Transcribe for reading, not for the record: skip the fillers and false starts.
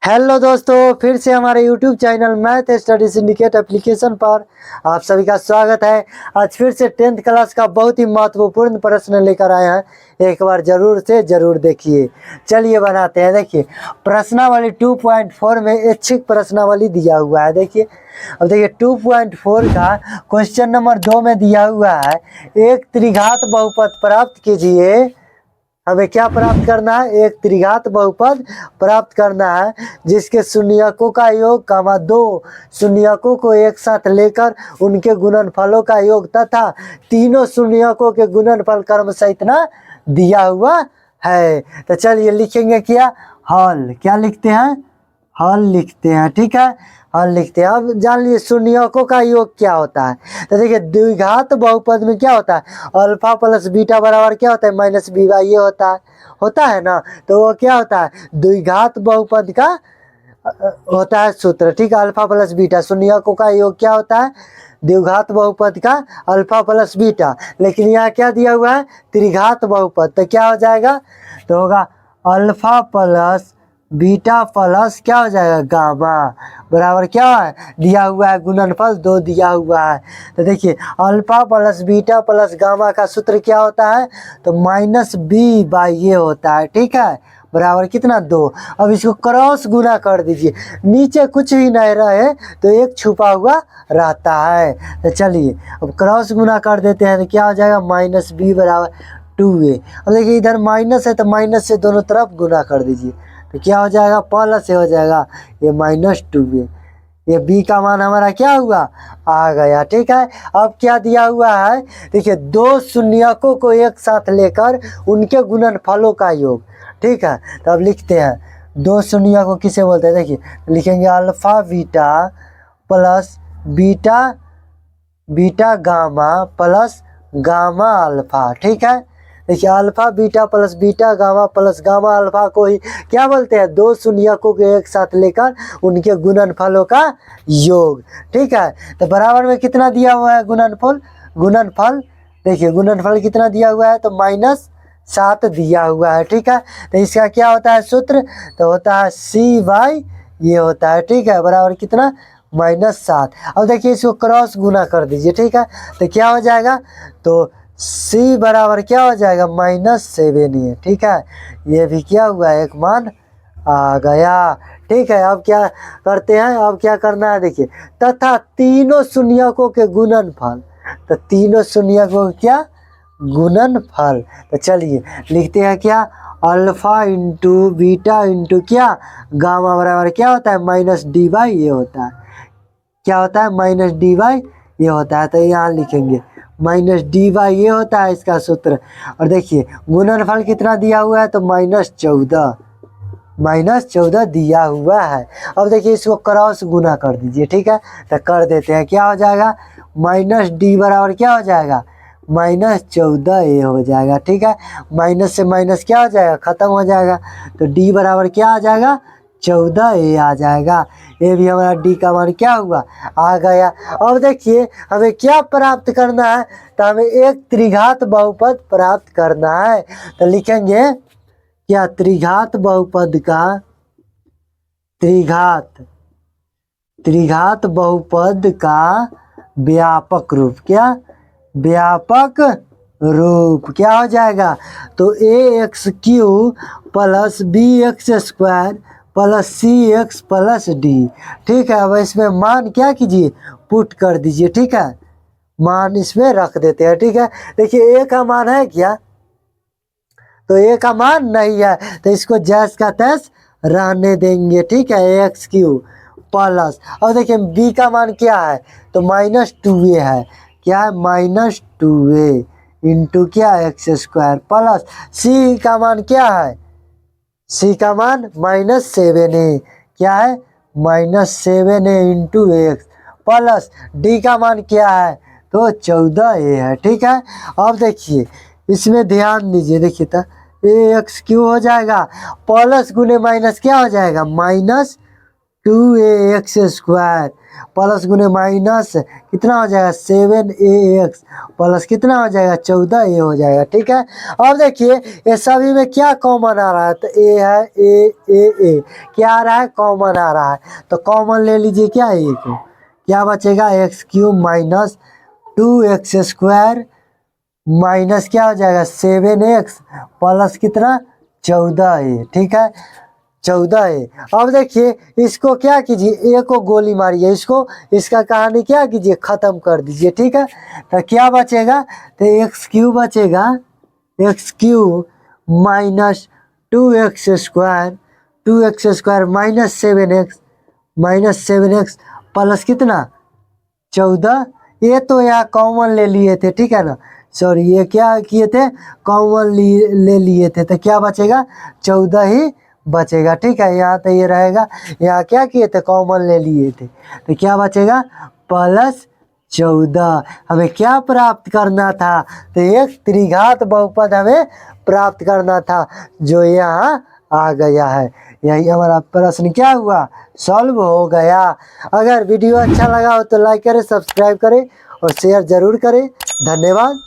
Hello दोस्तों, फिर से हमारे YouTube channel math study syndicate application पर आप सभी का स्वागत है। आज फिर से 10th क्लास का बहुत ही महत्वपूर्ण प्रश्न लेकर आए हैं। एक बार जरूर से जरूर देखिए। चलिए बनाते हैं। देखिए प्रश्नावली 2.4 में ऐच्छिक प्रश्नावली दिया हुआ है। देखिए अब देखिए 2.4 का क्वेश्चन नंबर 2 में दिया हुआ है, एक त्रिघात बहुपद प्राप्त कीजिए। हमें क्या प्राप्त करना है? एक त्रिघात बहुपद प्राप्त करना है जिसके शून्यकों का योग कामा दो शून्यकों को एक साथ लेकर उनके गुणनफलों का योग तथा तीनों शून्यकों के गुणनफल क्रम सहित ना दिया हुआ है। तो चलिए लिखेंगे क्या? हल। क्या लिखते हैं? हल लिखते हैं। ठीक है, हल लिखते हैं। अब जान लीजिए शून्यकों का योग क्या होता है। तो देखिए द्विघात बहुपद में क्या होता है? अल्फा प्लस बीटा बराबर क्या होता है? माइनस बी बाई ये होता है ना। तो वो क्या होता है? द्विघात बहुपद का होता है सूत्र। ठीक है, अल्फा प्लस बीटा। शून्यकों का योग क्या होता है? द्विघात बहुपद का अल्फा प्लस बीटा। लेकिन यहाँ क्या दिया हुआ है? त्रिघात बहुपद। तो क्या हो जाएगा? तो होगा अल्फा प्लस बीटा प्लस क्या हो जाएगा? गामा बराबर क्या है? दिया हुआ है गुणनफल 2 दिया हुआ है। तो देखिए alpha plus beta plus gamma का सूत्र क्या होता है? तो माइनस बी बाई ये होता है। ठीक है, बराबर कितना? 2। अब इसको क्रॉस गुना कर दीजिए। नीचे कुछ भी नहीं रहे तो एक छुपा हुआ रहता है। तो चलिए अब क्रॉस गुना कर देते हैं। तो क्या हो जाएगा? माइनस बी बराबर 2a। अब देखिए इधर माइनस है तो माइनस से दोनों तरफ गुना कर दीजिए। तो क्या हो जाएगा? प्लस से हो जाएगा ये माइनस 2a। ये b का मान हमारा क्या हुआ? आ गया। ठीक है, अब क्या दिया हुआ है? देखिए दो शून्यकों को एक साथ लेकर उनके गुणनफलों का योग। ठीक है, तो अब लिखते हैं दो शून्यकों किसे बोलते हैं? देखिए लिखेंगे alpha beta plus beta beta gamma plus gamma alpha. ठीक है, देखिए alpha beta plus beta gamma plus gamma alpha को ही क्या बोलते हैं? दो शून्यकों को एक साथ लेकर उनके गुणनफलों का योग। ठीक है, तो बराबर में कितना दिया हुआ है गुणनफल? देखिए गुणनफल कितना दिया हुआ है? तो -7 दिया हुआ है। ठीक है, तो इसका क्या होता है सूत्र? तो होता है सी बाई ये होता है। ठीक है, बराबर कितना? -7। अब देखिए इसको क्रॉस गुना कर दीजिए। ठीक है, तो क्या हो जाएगा? तो c बराबर क्या हो जाएगा? -7 है। ठीक है, ये भी क्या हुआ? एक मान आ गया। ठीक है, अब क्या करते हैं? अब क्या करना है? देखिए तथा तीनों शून्यकों के गुणनफल। तो तीनों शून्यकों के क्या? गुणनफल। तो चलिए लिखते हैं क्या? अल्फा इंटू बीटा इंटू क्या? गामा बराबर क्या होता है? माइनस डी बाई ये होता है। क्या होता है? माइनस डी बाई ये होता है। तो यहाँ लिखेंगे माइनस डी बाई ये होता है इसका सूत्र। और देखिए गुणनफल कितना दिया हुआ है? तो -14 दिया हुआ है। अब देखिए इसको क्रॉस गुना कर दीजिए। ठीक है, तो कर देते हैं। क्या हो जाएगा? माइनस डी बराबर क्या हो जाएगा? -14a हो जाएगा। ठीक है, माइनस से माइनस क्या हो जाएगा? खत्म हो जाएगा। तो डी बराबर क्या आ जाएगा? 14a आ जाएगा। ये भी हमारा डी का मान क्या हुआ? आ गया। अब देखिए हमें क्या प्राप्त करना है? तो हमें एक त्रिघात बहुपद प्राप्त करना है। तो लिखेंगे क्या? त्रिघात बहुपद का त्रिघात बहुपद का व्यापक रूप। क्या? व्यापक रूप क्या हो जाएगा? तो ax³ plus bx² plus cx plus D. ठीक है, अब इसमें मान क्या कीजिए? पुट कर दीजिए। ठीक है, मान इसमें रख देते हैं। ठीक है, देखिए a का मान है क्या? तो a का मान नहीं है तो इसको जैस का तैस रहने देंगे। ठीक है, ax³ प्लस अब देखिए b का मान क्या है? तो -2a है। क्या है? -2a इंटू क्या? x² प्लस c का मान क्या है? c का मान -7a। क्या है? -7a into x plus d का मान क्या है? तो 14a है। ठीक है, अब देखिए इसमें ध्यान दीजिए। देखिए तो ax³ हो जाएगा प्लस गुने माइनस क्या हो जाएगा? 2ax स्क्वायर प्लस गुने माइनस कितना हो जाएगा 7ax प्लस कितना हो जाएगा 14a हो जाएगा। ठीक है, अब देखिए ये सभी में क्या कॉमन आ रहा है, तो a है a क्या आ रहा है, कॉमन आ रहा है, तो कॉमन ले लीजिए क्या a को, क्या बचेगा x cube minus 2x square minus क्या हो जाएगा 7x प्लस कितना 14a। ठीक है 14a। अब देखिए इसको क्या कीजिए, a को गोली मारिए, इसको इसका कहानी क्या कीजिए खत्म कर दीजिए। ठीक है, तो क्या बचेगा, तो एक्स क्यूब बचेगा, x cube minus 2x square minus 7x plus कितना 14। ये तो यहाँ कॉमन ले लिए थे, ठीक है ना, सॉरी ये क्या किए थे, कॉमन ले लिए थे, तो क्या बचेगा 14 ही बचेगा। ठीक है, यहाँ तो ये रहेगा, यहाँ क्या किए थे कॉमन ले लिए थे, तो क्या बचेगा प्लस 14। हमें क्या प्राप्त करना था, तो एक त्रिघात बहुपद हमें प्राप्त करना था, जो यहाँ आ गया है। यही हमारा प्रश्न क्या हुआ, सॉल्व हो गया। अगर वीडियो अच्छा लगा हो तो लाइक करें, सब्सक्राइब करें और शेयर जरूर करें। धन्यवाद।